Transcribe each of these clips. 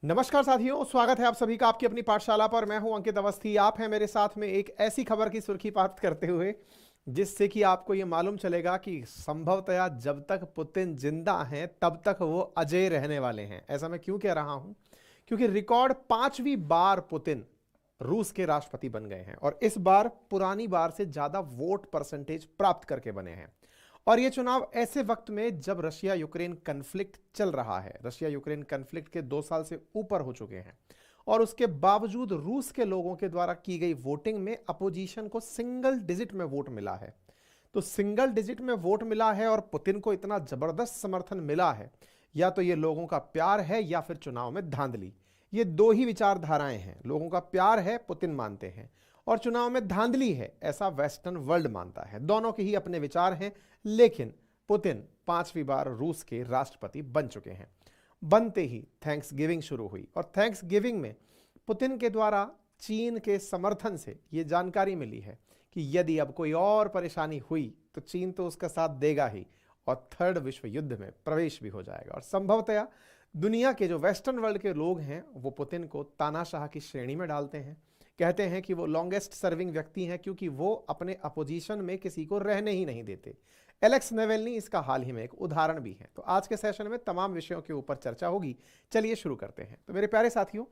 नमस्कार साथियों, स्वागत है आप सभी का आपकी अपनी पाठशाला पर। मैं हूं अंकित अवस्थी। आप हैं मेरे साथ में एक ऐसी खबर की सुर्खी प्राप्त करते हुए जिससे कि आपको यह मालूम चलेगा कि संभवतया जब तक पुतिन जिंदा हैं तब तक वो अजय रहने वाले हैं। ऐसा मैं क्यों कह रहा हूं? क्योंकि रिकॉर्ड 5वीं बार पुतिन रूस के राष्ट्रपति बन गए हैं और इस बार पुरानी बार से ज्यादा वोट परसेंटेज प्राप्त करके बने हैं। और ये चुनाव ऐसे वक्त में जब रशिया यूक्रेन कन्फ्लिक्ट चल रहा है। रशिया यूक्रेन कन्फ्लिक्ट के 2 साल से ऊपर हो चुके हैं और उसके बावजूद रूस के लोगों के द्वारा की गई वोटिंग में अपोजिशन को सिंगल डिजिट में वोट मिला है। तो सिंगल डिजिट में वोट मिला है और पुतिन को इतना जबरदस्त समर्थन मिला है। या तो ये लोगों का प्यार है या फिर चुनाव में धांधली। ये दो ही विचारधाराएं हैं। लोगों का प्यार है, पुतिन मानते हैं, और चुनाव में धांधली है, ऐसा वेस्टर्न वर्ल्ड मानता है। दोनों के ही अपने विचार हैं, लेकिन पुतिन 5वीं बार रूस के राष्ट्रपति बन चुके हैं। बनते ही थैंक्स गिविंग शुरू हुई और थैंक्स गिविंग में पुतिन के द्वारा चीन के समर्थन से यह जानकारी मिली है कि यदि अब कोई और परेशानी हुई तो चीन तो उसका साथ देगा ही और थर्ड विश्व युद्ध में प्रवेश भी हो जाएगा। और संभवतया दुनिया के जो वेस्टर्न वर्ल्ड के लोग हैं वो पुतिन को तानाशाह की श्रेणी में डालते हैं। कहते हैं कि वो लॉन्गेस्ट सर्विंग व्यक्ति हैं क्योंकि वो अपने अपोजिशन में किसी को रहने ही नहीं देते। एलेक्स नेवेल्नी इसका हाल ही में एक उदाहरण भी है। तो आज के सेशन में तमाम विषयों के ऊपर चर्चा होगी। चलिए शुरू करते हैं। तो मेरे प्यारे साथियों,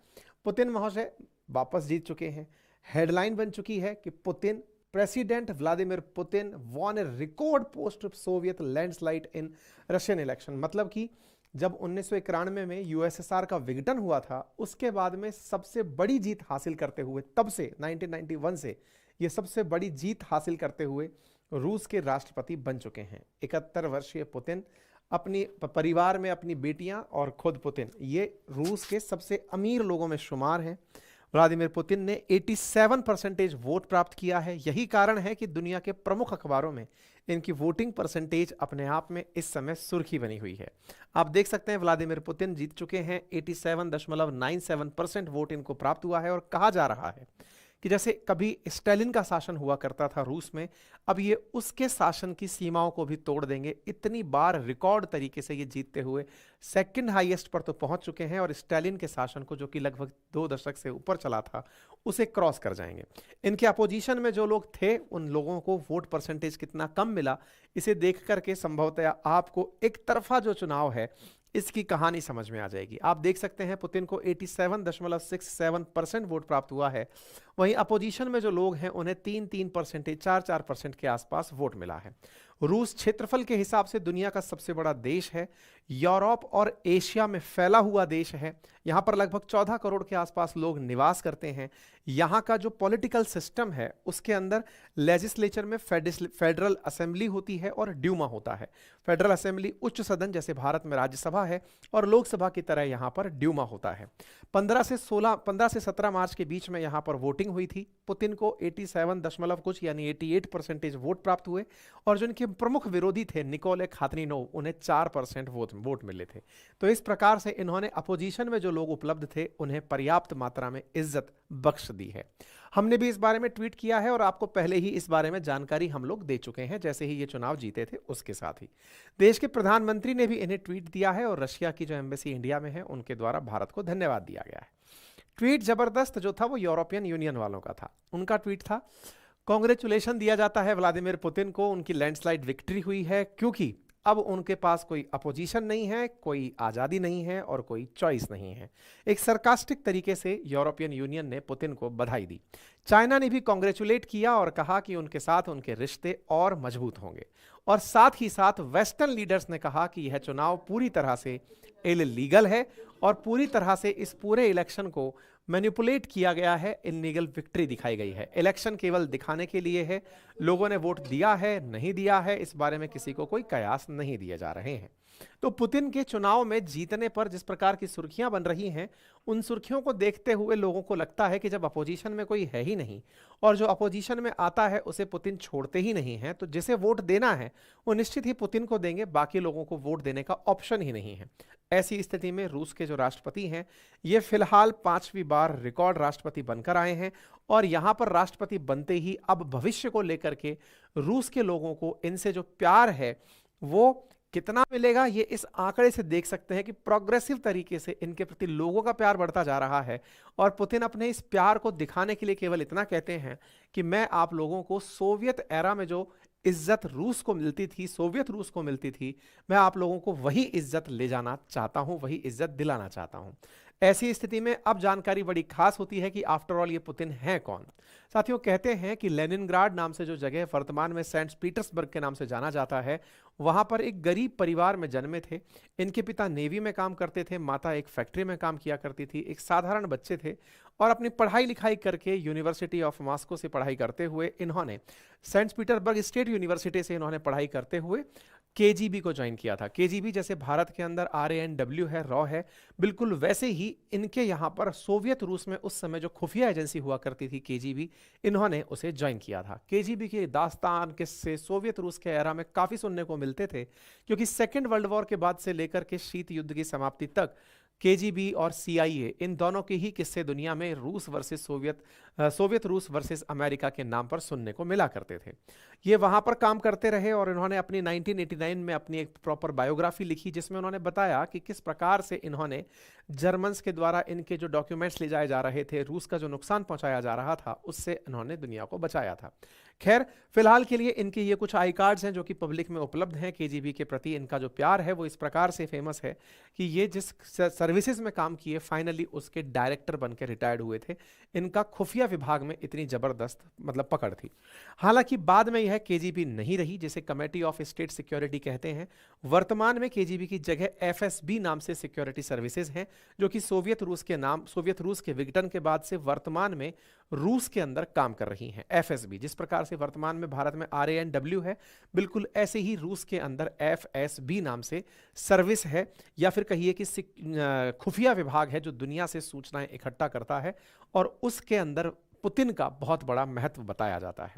पुतिन महोदय वापस जीत चुके हैं। हेडलाइन बन चुकी है कि Putin president Vladimir Putin won a record post Soviet landslide in Russian election. मतलब कि जब 1991 में यूएसएसआर का विघटन हुआ था उसके बाद में सबसे बड़ी जीत हासिल करते हुए, तब से 1991 से ये सबसे बड़ी जीत हासिल करते हुए रूस के राष्ट्रपति बन चुके हैं। 71 वर्षीय पुतिन अपनी परिवार में अपनी बेटियां और खुद पुतिन, ये रूस के सबसे अमीर लोगों में शुमार हैं। व्लादिमीर पुतिन ने 87% वोट प्राप्त किया है। यही कारण है कि दुनिया के प्रमुख अखबारों में इनकी वोटिंग परसेंटेज अपने आप में इस समय सुर्खी बनी हुई है। आप देख सकते हैं व्लादिमीर पुतिन जीत चुके हैं। 87.97% वोट इनको प्राप्त हुआ है और कहा जा रहा है कि जैसे कभी स्टालिन का शासन हुआ करता था रूस में, अब ये उसके शासन की सीमाओं को भी तोड़ देंगे। इतनी बार रिकॉर्ड तरीके से ये जीतते हुए सेकंड हाईएस्ट पर तो पहुंच चुके हैं और स्टालिन के शासन को, जो कि लगभग 2 दशक से ऊपर चला था, उसे क्रॉस कर जाएंगे। इनके अपोजिशन में जो लोग थे उन लोगों को वोट परसेंटेज कितना कम मिला, इसे देख करके संभवतया आपको एक तरफा जो चुनाव है इसकी कहानी समझ में आ जाएगी। आप देख सकते हैं पुतिन को 87.67% वोट प्राप्त हुआ है। वहीं अपोजिशन में जो लोग हैं उन्हें 3-3%, 4-4% के आसपास वोट मिला है। रूस क्षेत्रफल के हिसाब से दुनिया का सबसे बड़ा देश है। यूरोप और एशिया में फैला हुआ देश है। यहाँ पर लगभग 14 करोड़ के आसपास लोग निवास करते हैं। यहाँ का जो पॉलिटिकल सिस्टम है उसके अंदर लेजिस्लेचर में फेडरल असेंबली होती है और ड्यूमा होता है। फेडरल असेंबली उच्च सदन जैसे भारत में राज्यसभा है और लोकसभा की तरह यहाँ पर ड्यूमा होता है। 15 से 17 मार्च के बीच में यहाँ पर वोटिंग हुई थी। पुतिन को 87 दशमलव कुछ यानी 88% वोट प्राप्त हुए और जो इनके प्रमुख विरोधी थे निकोले खातनीनोव, उन्हें 4% वोट मिले थे। तो इस प्रकार से इन्होंने अपोजिशन में जो लोग उपलब्ध थे उन्हें पर्याप्त मात्रा में इज्जत बख्श दी है। हमने भी इस बारे में ट्वीट किया है और आपको पहले ही इस बारे में जानकारी हम लोग दे चुके हैं जैसे ही ये चुनाव जीते थे उसके साथ ही। देश के प्रधानमंत्री ने भी इन्हें ट्वीट दिया है और रशिया की जो एम्बेसी इंडिया में है उनके द्वारा भारत को धन्यवाद दिया गया है। ट्वीट जबरदस्त जो था वो यूरोपियन यूनियन वालों का था। उनका ट्वीट था, कांग्रेचुलेशन दिया जाता है व्लादिमीर पुतिन को, उनकी लैंडस्लाइड विक्ट्री हुई है क्योंकि अब उनके पास कोई अपोजिशन नहीं है, कोई आज़ादी नहीं है और कोई चॉइस नहीं है। एक सरकास्टिक तरीके से यूरोपियन यूनियन ने पुतिन को बधाई दी। चाइना ने भी कांग्रेचुलेट किया और कहा कि उनके साथ उनके रिश्ते और मजबूत होंगे। और साथ ही साथ वेस्टर्न लीडर्स ने कहा कि यह चुनाव पूरी तरह से इलीगल है और पूरी तरह से इस पूरे इलेक्शन को मैनिपुलेट किया गया है, इलीगल विक्ट्री दिखाई गई है। इलेक्शन केवल दिखाने के लिए है। लोगों ने वोट दिया है नहीं दिया है इस बारे में किसी को कोई कयास नहीं दिए जा रहे हैं। तो पुतिन के चुनाव में जीतने पर जिस प्रकार की सुर्खियां बन रही हैं, उन सुर्खियों को देखते हुए लोगों को लगता है कि जब अपोजिशन में कोई है ही नहीं और जो अपोजिशन में आता है उसे पुतिन छोड़ते ही नहीं है, तो जिसे वोट देना है वो निश्चित ही पुतिन को देंगे, बाकी लोगों को वोट देने का ऑप्शन ही नहीं है। ऐसी स्थिति में रूस के जो राष्ट्रपति हैं ये फिलहाल 5वीं बार रिकॉर्ड राष्ट्रपति बनकर आए हैं और यहां पर राष्ट्रपति बनते ही अब भविष्य को लेकर के रूस के लोगों को इनसे जो प्यार है वो कितना मिलेगा ये इस आंकड़े से देख सकते हैं कि प्रोग्रेसिव तरीके से इनके प्रति लोगों का प्यार बढ़ता जा रहा है। और पुतिन अपने इस प्यार को दिखाने के लिए केवल इतना कहते हैं कि मैं आप लोगों को सोवियत एरा में जो इज्जत रूस को मिलती थी, सोवियत रूस को मिलती थी, मैं आप लोगों को वही इज्जत ले जाना चाहता हूं, वही इज्जत दिलाना चाहता हूं। ऐसी स्थिति में अब जानकारी बड़ी खास होती है कि आफ्टर ऑल ये पुतिन है कौन। साथियों, कहते हैं कि लेनिनग्राड नाम से जो जगह वर्तमान में सेंट पीटर्सबर्ग के नाम से जाना जाता है, वहां पर एक गरीब परिवार में जन्मे थे। इनके पिता नेवी में काम करते थे, माता एक फैक्ट्री में काम किया करती थी। एक साधारण बच्चे थे और अपनी पढ़ाई लिखाई करके यूनिवर्सिटी ऑफ मॉस्को से पढ़ाई करते हुए इन्होंने सेंट पीटर्सबर्ग स्टेट यूनिवर्सिटी से इन्होंने पढ़ाई करते हुए केजीबी को ज्वाइन किया था। केजीबी जैसे भारत के अंदर RANW है, रॉ है, बिल्कुल वैसे ही इनके यहाँ पर सोवियत रूस में उस समय जो खुफिया एजेंसी हुआ करती थी केजीबी, इन्होंने उसे ज्वाइन किया था। केजीबी के दास्तान किस्से सोवियत रूस के एरा में काफी सुनने को मिलते थे, क्योंकि सेकेंड वर्ल्ड वॉर के बाद से लेकर के शीत युद्ध की समाप्ति तक केजीबी और CIA इन दोनों के ही किस्से दुनिया में रूस वर्सेस सोवियत रूस वर्सेस अमेरिका के नाम पर सुनने को मिला करते थे। ये वहां पर काम करते रहे और इन्होंने अपनी 1989 में अपनी एक प्रॉपर बायोग्राफी लिखी, जिसमें उन्होंने बताया कि किस प्रकार से इन्होंने जर्मन्स के द्वारा इनके जो डॉक्यूमेंट्स ले जाए जा रहे थे, रूस का जो नुकसान पहुंचाया जा रहा था, उससे इन्होंने दुनिया को बचाया था। खैर, फिलहाल के लिए इनके ये कुछ आई कार्ड्स हैं जो कि पब्लिक में उपलब्ध हैं। केजीबी के प्रति इनका जो प्यार है वो इस प्रकार से फेमस है कि ये जिस सर्विसेज में काम किए, फाइनली उसके डायरेक्टर बनकर रिटायर्ड हुए थे। इनका खुफिया विभाग में इतनी जबरदस्त मतलब पकड़ थी। हालांकि बाद में यह केजीबी नहीं रही, जिसे कमेटी ऑफ स्टेट सिक्योरिटी कहते हैं। वर्तमान में केजीबी की जगह FSB नाम से सिक्योरिटी सर्विसेज हैं, जो कि सोवियत रूस के विघटन के बाद से वर्तमान में रूस के अंदर काम कर रही हैं। FSB, जिस प्रकार से वर्तमान में भारत में RANW है, बिल्कुल ऐसे ही रूस के अंदर FSB नाम से सर्विस है, या फिर कहिए कि खुफिया विभाग है जो दुनिया से सूचनाएं इकट्ठा करता है, और उसके अंदर पुतिन का बहुत बड़ा महत्व बताया जाता है।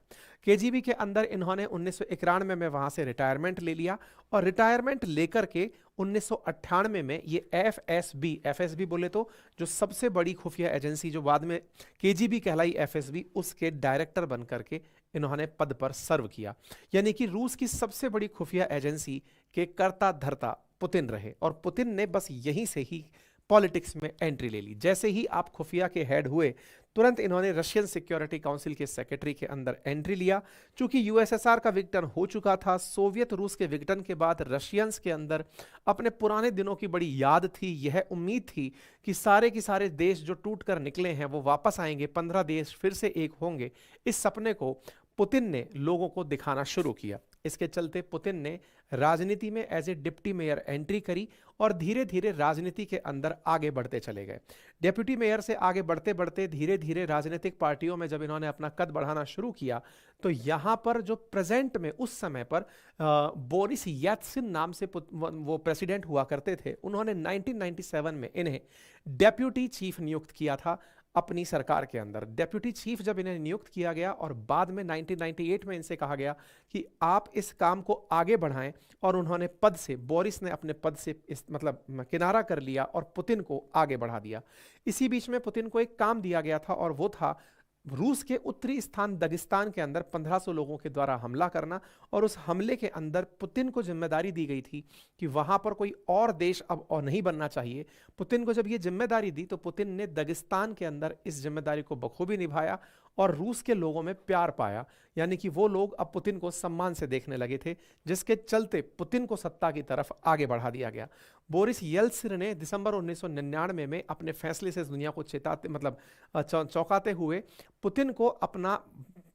केजीबी के अंदर इन्होंने 1991 में वहां से रिटायरमेंट ले लिया, और रिटायरमेंट लेकर के 1998 में ये FSB बोले तो जो सबसे बड़ी खुफिया एजेंसी जो बाद में केजीबी कहलाई FSB, उसके डायरेक्टर बनकर के इन्होंने पद पर सर्व किया। यानी कि रूस की सबसे बड़ी खुफिया एजेंसी के कर्ता धर्ता पुतिन रहे, और पुतिन ने बस यहीं से ही पॉलिटिक्स में एंट्री ले ली। जैसे ही आप खुफिया के हेड हुए, तुरंत इन्होंने रशियन सिक्योरिटी काउंसिल के सेक्रेटरी के अंदर एंट्री लिया। चूंकि USSR का विघटन हो चुका था, सोवियत रूस के विघटन के बाद रशियंस के अंदर अपने पुराने दिनों की बड़ी याद थी। यह उम्मीद थी कि सारे के सारे देश जो टूट कर निकले हैं वो वापस आएंगे, 15 देश फिर से एक होंगे। इस सपने को पुतिन ने लोगों को दिखाना शुरू किया। इसके चलते पुतिन ने राजनीति में as a deputy mayor entry करी, और धीरे धीरे राजनीति के अंदर आगे बढ़ते चले गए। डिप्टी मेयर से आगे बढ़ते बढ़ते धीरे धीरे राजनीतिक पार्टियों में जब इन्होंने अपना कद बढ़ाना शुरू किया, तो यहाँ पर जो प्रेजेंट में उस समय पर बोरिस येल्त्सिन नाम से वो प्रेसिडेंट हुआ करते थे, उन्होंने 1997 में इन्हें डेप्यूटी चीफ नियुक्त किया था अपनी सरकार के अंदर। डेप्यूटी चीफ जब इन्हें नियुक्त किया गया, और बाद में 1998 में इनसे कहा गया कि आप इस काम को आगे बढ़ाएं, और उन्होंने पद से, बोरिस ने अपने पद से मतलब किनारा कर लिया और पुतिन को आगे बढ़ा दिया। इसी बीच में पुतिन को एक काम दिया गया था, और वो था रूस के उत्तरी स्थान दगिस्तान के अंदर 1500 लोगों के द्वारा हमला करना। और उस हमले के अंदर पुतिन को जिम्मेदारी दी गई थी कि वहां पर कोई और देश अब और नहीं बनना चाहिए। पुतिन को जब ये जिम्मेदारी दी, तो पुतिन ने दगिस्तान के अंदर इस जिम्मेदारी को बखूबी निभाया और रूस के लोगों में प्यार पाया। यानी कि वो लोग अब पुतिन को सम्मान से देखने लगे थे, जिसके चलते पुतिन को सत्ता की तरफ आगे बढ़ा दिया गया। बोरिस येल्त्सिन ने दिसंबर 1999 में अपने फैसले से दुनिया को चौंकाते हुए पुतिन को अपना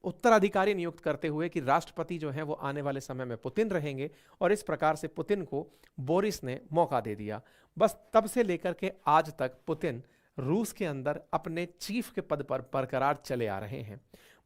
उत्तराधिकारी नियुक्त करते हुए कि राष्ट्रपति जो हैं वो आने वाले समय में पुतिन रहेंगे, और इस प्रकार से पुतिन को बोरिस ने मौका दे दिया। बस तब से लेकर के आज तक पुतिन रूस के अंदर अपने चीफ के पद पर बरकरार चले आ रहे हैं।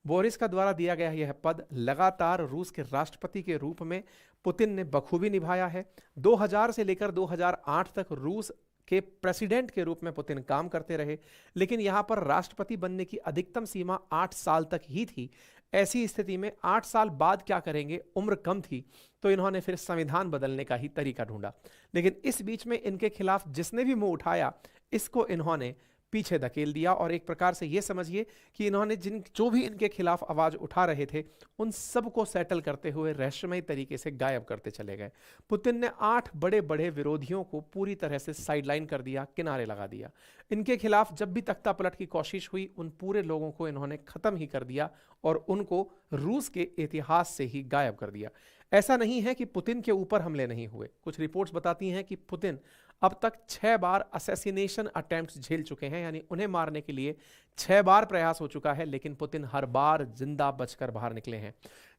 बोरिस का द्वारा दिया गया यह पद लगातार रूस के राष्ट्रपति के रूप में पुतिन ने बखूबी निभाया है। 2000 से लेकर 2008 तक रूस के प्रेसिडेंट के रूप में पुतिन काम करते रहे, लेकिन यहां पर राष्ट्रपति बनने की अधिकतम सीमा 8 साल तक ही थी। ऐसी स्थिति में 8 साल बाद क्या करेंगे, उम्र कम थी, तो इन्होंने फिर संविधान बदलने का ही तरीका ढूंढा। लेकिन इस बीच में इनके खिलाफ जिसने भी मुंह उठाया, इसको इन्होंने पीछे धकेल दिया और एक प्रकार से ये समझिए कि इन्होंने जो भी इनके खिलाफ आवाज उठा रहे थे उन सबको सेटल करते हुए रहस्यमय तरीके से गायब करते चले गए। पुतिन ने 8 बड़े बड़े विरोधियों को पूरी तरह से साइडलाइन कर दिया, किनारे लगा दिया। इनके खिलाफ जब भी तख्ता पलट की कोशिश हुई उन पूरे लोगों को इन्होंने खत्म ही कर दिया और उनको रूस के इतिहास से ही गायब कर दिया। ऐसा नहीं है कि पुतिन के ऊपर हमले नहीं हुए। कुछ रिपोर्ट्स बताती हैं कि पुतिन अब तक 6 बार असैसिनेशन अटेम्प्ट्स झेल चुके हैं, यानी उन्हें मारने के लिए 6 बार प्रयास हो चुका है, लेकिन पुतिन हर बार जिंदा बचकर बाहर निकले हैं।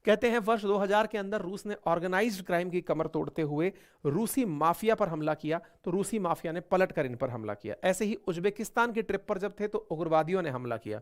कहते हैं वर्ष 2000 के अंदर रूस ने ऑर्गेनाइज्ड क्राइम की कमर तोड़ते हुए रूसी माफिया पर हमला किया, तो रूसी माफिया ने पलटकर इन पर हमला किया। ऐसे ही उज्बेकिस्तान की ट्रिप पर जब थे तो उग्रवादियों ने हमला किया।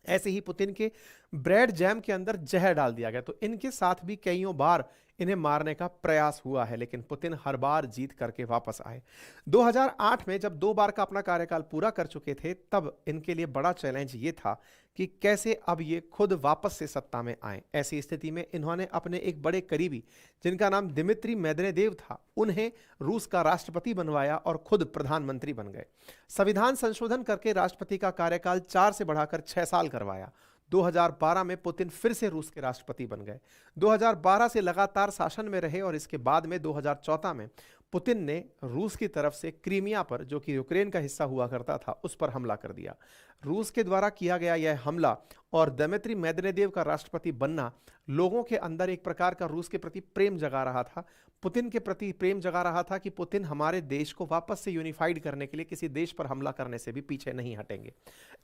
ऐसे ही पुतिन के ब्रेड जैम के अंदर जहर डाल दिया गया। तो इनके साथ भी कईयों बार इन्हें मारने का प्रयास हुआ है, लेकिन पुतिन हर बार जीत करके वापस आए। 2008 में जब 2 बार का अपना कार्यकाल पूरा कर चुके थे, तब इनके लिए बड़ा चैलेंज ये था कि कैसे अब ये खुद वापस से सत्ता में आए। ऐसी स्थिति में इन्होंने अपने एक बड़े करीबी, जिनका नाम दिमित्री मेदवेदेव था, उन्हें रूस का राष्ट्रपति बनवाया और खुद प्रधानमंत्री बन गए। संविधान संशोधन करके राष्ट्रपति का कार्यकाल 4 से बढ़ाकर 6 साल करवाया। 2012 में पुतिन फिर से रूस के राष्ट्रपति बन गए। 2012 से लगातार शासन में रहे और इसके बाद में 2014 में पुतिन ने रूस की तरफ से क्रीमिया पर, जो कि यूक्रेन का हिस्सा हुआ करता था, उस पर हमला कर दिया। रूस के द्वारा किया गया यह हमला और दिमित्री मेदवेदेव का राष्ट्रपति बनना लोगों के अंदर एक प्रकार का रूस के प्रति प्रेम जगा रहा था, पुतिन के प्रति प्रेम जगा रहा था कि पुतिन हमारे देश को वापस से यूनिफाइड करने के लिए किसी देश पर हमला करने से भी पीछे नहीं हटेंगे।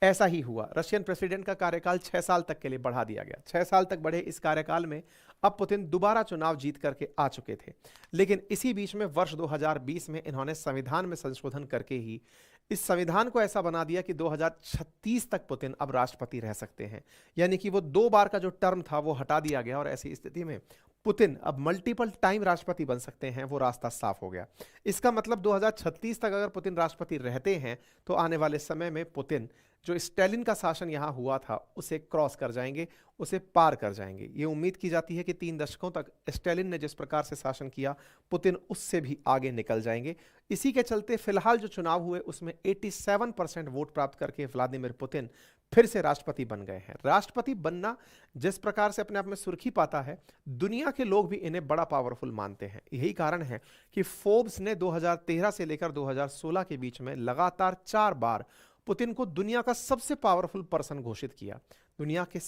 ऐसा ही हुआ। रशियन प्रेसिडेंट का कार्यकाल 6 साल तक के लिए बढ़ा दिया गया। 6 साल तक बढ़े इस कार्यकाल में अब पुतिन दोबारा चुनाव जीत करके आ चुके थे, लेकिन इसी बीच में वर्ष 2020 में इन्होंने संविधान में संशोधन करके ही इस संविधान को ऐसा बना दिया कि 2036 तक पुतिन अब राष्ट्रपति रह सकते हैं, यानी कि वो 2 बार का जो टर्म था वो हटा दिया गया और ऐसी स्थिति में पुतिन अब मल्टीपल टाइम राष्ट्रपति बन सकते हैं। वो रास्ता साफ हो गया। इसका मतलब 2036 तक अगर पुतिन राष्ट्रपति रहते हैं तो आने वाले समय में पुतिन जो स्टालिन का शासन यहां हुआ था उसे क्रॉस कर जाएंगे, उसे पार कर जाएंगे। ये उम्मीद की जाती है कि 3 दशकों तक स्टालिन ने जिस प्रकार से शासन किया, पुतिन उससे भी आगे निकल जाएंगे। इसी के चलते फिलहाल जो चुनाव हुए उसमें 87% वोट प्राप्त करके व्लादिमीर पुतिन फिर से राष्ट्रपति बन गए हैं। राष्ट्रपति बनना जिस प्रकार से अपने आप में सुर्खी पाता है, दुनिया के लोग भी इन्हें बड़ा पावरफुल मानते हैं। यही कारण है कि फोर्ब्स ने 2013 से लेकर 2016 के बीच में लगातार 4 बार पुतिन को दुनिया का सबसे पावरफुल पर्सन घोषित किया। दुनिया के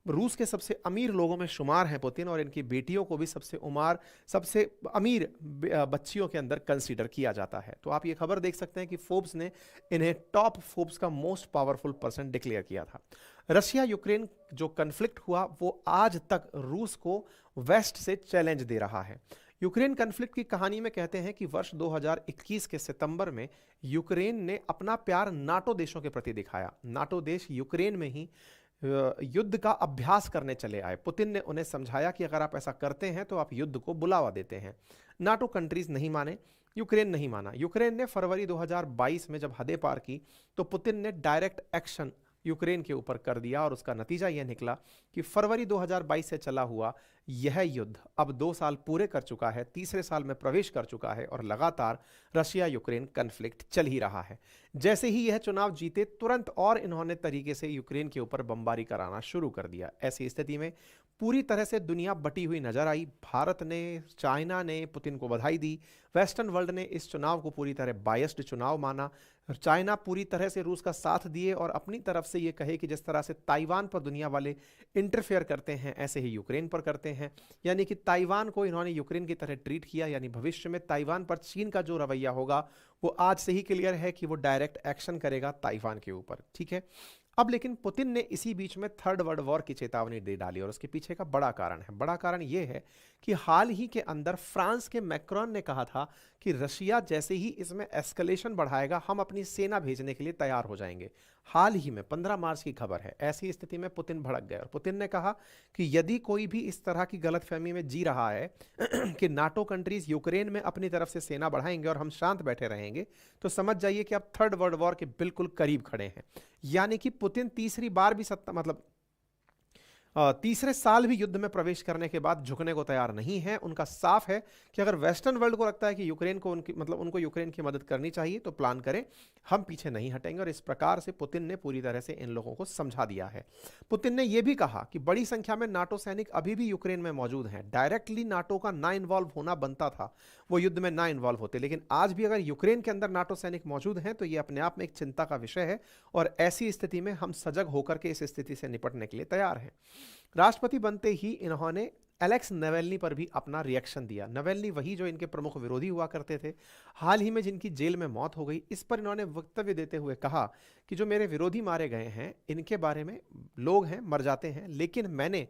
रूस के सबसे अमीर लोगों में शुमार हैं पुतिन, और इनकी बेटियों को भी सबसे अमीर बच्चियों के अंदर कंसीडर किया जाता है। तो आप ये खबर देख सकते हैं कि फोर्ब्स ने इन्हें टॉप फोर्ब्स का मोस्ट पावरफुल पर्सन डिक्लेयर किया था। रशिया यूक्रेन जो कन्फ्लिक्ट हुआ वो आज तक रूस को वेस्ट से चैलेंज दे रहा है। यूक्रेन कन्फ्लिक्ट की कहानी में कहते हैं कि वर्ष 2021 के सितंबर में यूक्रेन ने अपना प्यार नाटो देशों के प्रति दिखाया। नाटो देश यूक्रेन में ही युद्ध का अभ्यास करने चले आए। पुतिन ने उन्हें समझाया कि अगर आप ऐसा करते हैं तो आप युद्ध को बुलावा देते हैं। नाटो कंट्रीज नहीं माने, यूक्रेन नहीं माना। यूक्रेन ने फरवरी 2022 में जब हदें पार की तो पुतिन ने डायरेक्ट एक्शन यूक्रेन के ऊपर कर दिया और उसका नतीजा यह निकला कि फरवरी 2022 से चला हुआ यह युद्ध अब 2 साल पूरे कर चुका है, 3रे साल में प्रवेश कर चुका है और लगातार रशिया यूक्रेन कन्फ्लिक्ट चल ही रहा है। जैसे ही यह चुनाव जीते तुरंत और इन्होंने तरीके से यूक्रेन के ऊपर बमबारी कराना शुरू कर दिया। ऐसी स्थिति में पूरी तरह से दुनिया बटी हुई नजर आई। भारत ने, चाइना ने पुतिन को बधाई दी। वेस्टर्न वर्ल्ड ने इस चुनाव को पूरी तरह बायस्ड चुनाव माना। चाइना पूरी तरह से रूस का साथ दिए और अपनी तरफ से ये कहे कि जिस तरह से ताइवान पर दुनिया वाले इंटरफेयर करते हैं ऐसे ही यूक्रेन पर करते हैं, यानी कि ताइवान को इन्होंने यूक्रेन की तरह ट्रीट किया। यानी भविष्य में ताइवान पर चीन का जो रवैया होगा वो आज से ही क्लियर है कि वो डायरेक्ट एक्शन करेगा ताइवान के ऊपर। ठीक है। अब लेकिन पुतिन ने इसी बीच में 3rd वर्ल्ड वॉर की चेतावनी दे डाली और उसके पीछे का बड़ा कारण है। बड़ा कारण यह है कि हाल ही के अंदर फ्रांस के मैक्रोन ने कहा था कि रशिया जैसे ही इसमें एस्केलेशन बढ़ाएगा हम अपनी सेना भेजने के लिए तैयार हो जाएंगे। हाल ही में 15 मार्च की खबर है। ऐसी स्थिति में पुतिन भड़क गए और पुतिन ने कहा कि यदि कोई भी इस तरह की गलतफहमी में जी रहा है कि नाटो कंट्रीज यूक्रेन में अपनी तरफ से सेना बढ़ाएंगे और हम शांत बैठे रहेंगे, तो समझ जाइए कि आप 3rd वर्ल्ड वॉर के बिल्कुल करीब खड़े हैं। यानी कि पुतिन तीसरी बार भी तीसरे साल भी युद्ध में प्रवेश करने के बाद झुकने को तैयार नहीं है। उनका साफ है कि अगर वेस्टर्न वर्ल्ड को लगता है कि यूक्रेन को उनको यूक्रेन की मदद करनी चाहिए तो प्लान करें, हम पीछे नहीं हटेंगे। और इस प्रकार से पुतिन ने पूरी तरह से इन लोगों को समझा दिया है। पुतिन ने यह भी कहा कि बड़ी संख्या में नाटो सैनिक अभी भी यूक्रेन में मौजूद हैं। डायरेक्टली नाटो का ना इन्वॉल्व होना बनता था, वो युद्ध में ना इन्वॉल्व होते, लेकिन आज भी अगर यूक्रेन के अंदर नाटो सैनिक मौजूद हैं तो यह अपने आप में एक चिंता का विषय है। और ऐसी स्थिति में हम सजग होकर के इस स्थिति से निपटने के लिए तैयार हैं। राष्ट्रपति बनते ही इन्होंने एलेक्स नवेल्नी पर भी अपना रिएक्शन दिया। नवेल्नी वही जो इनके प्रमुख विरोधी हुआ करते थे, हाल ही में जिनकी जेल में मौत हो गई, इस पर इन्होंने वक्तव्य देते हुए कहा कि जो मेरे विरोधी मारे गए हैं इनके बारे में लोग हैं मर जाते हैं, लेकिन मैंने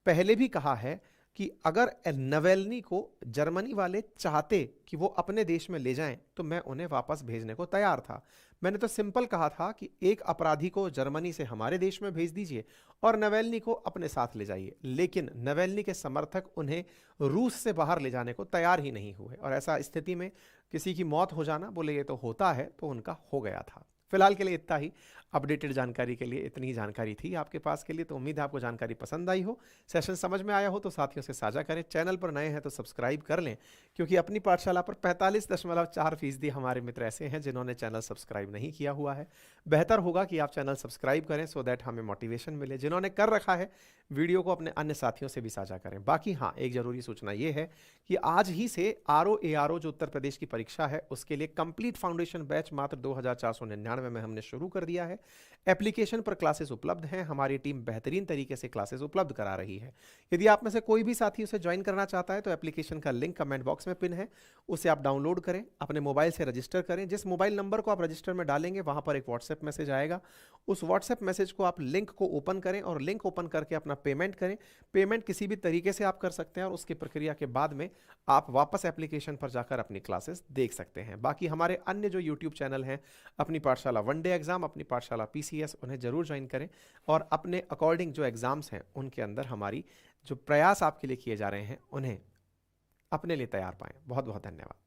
पहले भी कहा है कि अगर नवेल्नी को जर्मनी वाले चाहते कि वो अपने देश में ले जाएं तो मैं उन्हें वापस भेजने को तैयार था। मैंने तो सिंपल कहा था कि एक अपराधी को जर्मनी से हमारे देश में भेज दीजिए और नवेल्नी को अपने साथ ले जाइए, लेकिन नवेल्नी के समर्थक उन्हें रूस से बाहर ले जाने को तैयार ही नहीं हुए। और ऐसा स्थिति में किसी की मौत हो जाना, बोले ये तो होता है, तो उनका हो गया था। फिलहाल के लिए इतना ही। अपडेटेड जानकारी के लिए इतनी ही जानकारी थी आपके पास के लिए। तो उम्मीद है आपको जानकारी पसंद आई हो, सेशन समझ में आया हो तो साथियों से साझा करें। चैनल पर नए हैं तो सब्सक्राइब कर लें, क्योंकि अपनी पाठशाला पर 45.4% हमारे मित्र ऐसे हैं जिन्होंने चैनल सब्सक्राइब नहीं किया हुआ है। बेहतर होगा कि आप चैनल सब्सक्राइब करें सो दैट हमें मोटिवेशन मिले। जिन्होंने कर रखा है वीडियो को अपने अन्य साथियों से भी साझा करें। बाकी हाँ, एक जरूरी सूचना ये है कि आज ही से RO-ARO जो उत्तर प्रदेश की परीक्षा है उसके लिए कंप्लीट फाउंडेशन बैच मात्र 2499 में हमने शुरू कर दिया है। एप्लीकेशन पर क्लासेस उपलब्ध हैं। हमारी टीम बेहतरीन तरीके से क्लासेस उपलब्ध करा रही है। यदि आप में से कोई भी साथी उसे ज्वाइन करना चाहता है तो एप्लीकेशन का लिंक कमेंट बॉक्स में पिन है, उसे आप डाउनलोड करें, अपने मोबाइल से रजिस्टर करें। जिस मोबाइल नंबर को आप रजिस्टर में डालेंगे वहां पर एक व्हाट्सएप मैसेज आएगा। उस व्हाट्सएप मैसेज को आप लिंक को ओपन करें और लिंक ओपन करके अपना पेमेंट करें। पेमेंट किसी भी तरीके से आप कर सकते हैं और उसकी प्रक्रिया के बाद में आप वापस एप्लीकेशन पर जाकर अपनी क्लासेस देख सकते हैं। बाकी हमारे अन्य जो यूट्यूब चैनल हैं, अपनी पाठशाला वनडे एग्जाम, अपनी पाठशाला PCS, उन्हें जरूर ज्वाइन करें और अपने अकॉर्डिंग जो एग्जाम्स हैं उनके अंदर हमारी जो प्रयास आपके लिए किए जा रहे हैं उन्हें अपने लिए तैयार पाएं। बहुत बहुत धन्यवाद।